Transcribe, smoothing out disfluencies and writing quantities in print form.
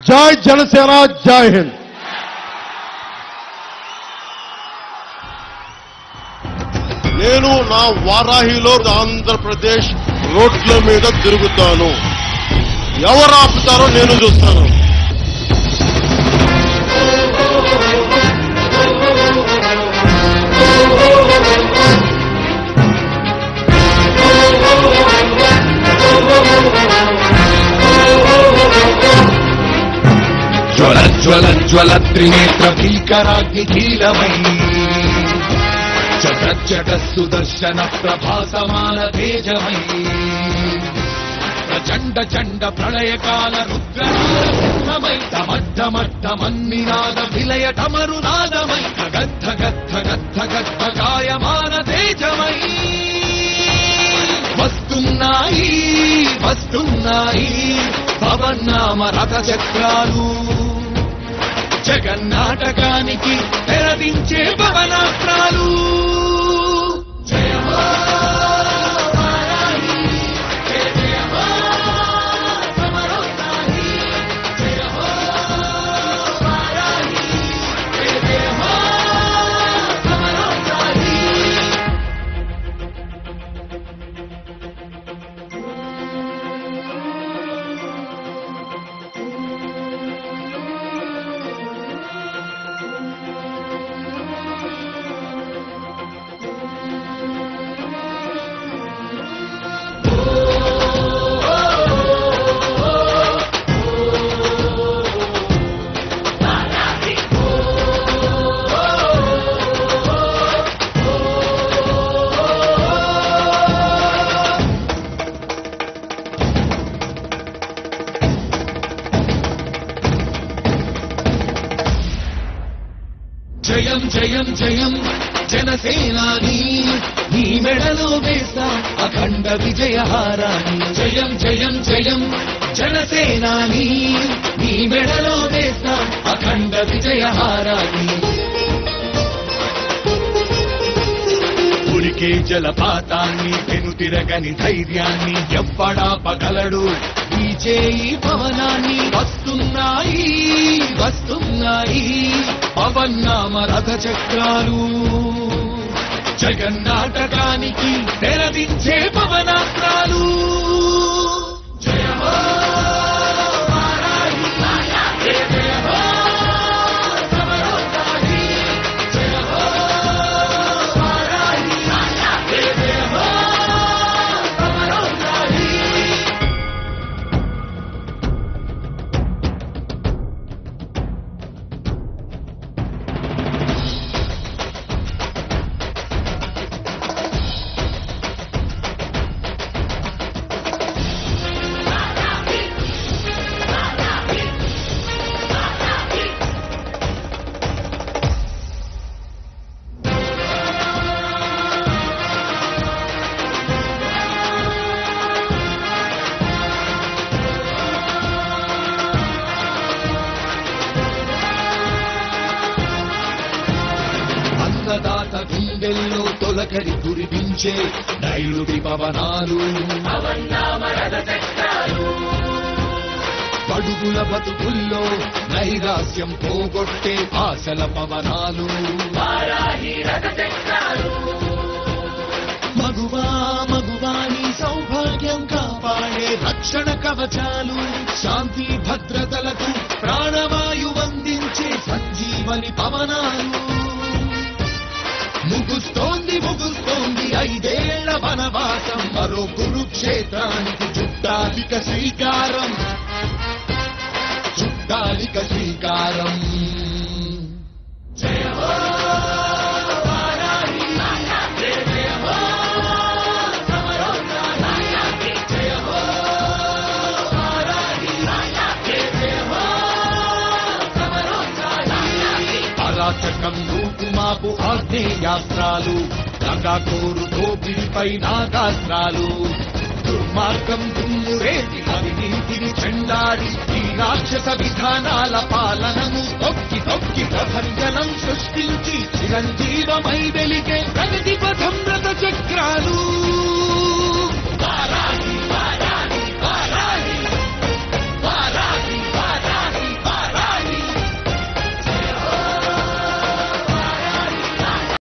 జై జనసేన, జై హింద్. నేను నా వారాహిలో ఆంధ్రప్రదేశ్ రోడ్ల మీద తిరుగుతాను. ఎవరు ఆపుతారో నేను చూస్తాను. జ్వల జ్వల జ్వల త్రినేత్ర భీకరాగ్నికీలమై చట సుదర్శన ప్రభాసమాన తేజమై ప్రచండ చండ ప్రళయకాల రుద్రమై తమడ్డమడ్డమన్నినాద విలయ టమరునాదమై గద్ధ గద్ధ గద్ధ గద్ధ గాయమాన తేజమై వస్తున్నాయి వస్తున్నాయి పవన్నామ రథ చక్రాలు జగన్నాటకానికి తెరదించే పవనాస్త్రాలు. జయం జయం జయం జనసేనాని నీ మెడలో వేస్తా అఖండ విజయహారాన్ని. జయం జయం జయం జనసేనాని నీ మెడలో వేస్తా అఖండ విజయహారాన్ని. ఉరికే జలపాతాన్ని వెనుతిరగని ధైర్యాన్ని ఎవ్వడాపగలడు ఈ చేయి పవనాన్ని. వస్తున్నాయి వస్తున్నాయి పవన్నామ రథ చక్రాలు జగన్నాటకానికి తెరదించే పవనాస్త్రాలు. అన్నదాత గుండెల్లో తొలకరి కురిపించే నైరుతి పవనాలు పడుగుల బతుకుల్లో నైరాస్యం పోగొట్టే ఆశల పవనాలు. మగువా మగువాని సౌభాగ్యం కాపాడే రక్షణ కవచాలు. శాంతి భద్రతలకు ప్రాణవాయు అందించే సంజీవని పవనాలు. ముగుస్తోంది ముగుస్తోంది 5 ఏళ్ల వనవాసం. మరో కురుక్షేత్రానికి చుట్టాలిక శ్రీకారం చుట్టాలిక శ్రీకారం. అరాచకం రూపుమాపు ఆగ్నేయాస్త్రాలు నగాకోరు దోపిడిపై నాగాస్త్రాలు. దుర్మార్గం దుమ్మురేటి అవినీతిని చెండాడి ఈ రాక్షస విధానాల పాలనను తొక్కి తొక్కి ప్రభంజనం సృష్టించి చిరంజీవమై వెలిగే ప్రగతి పథం రథ చక్రాలు.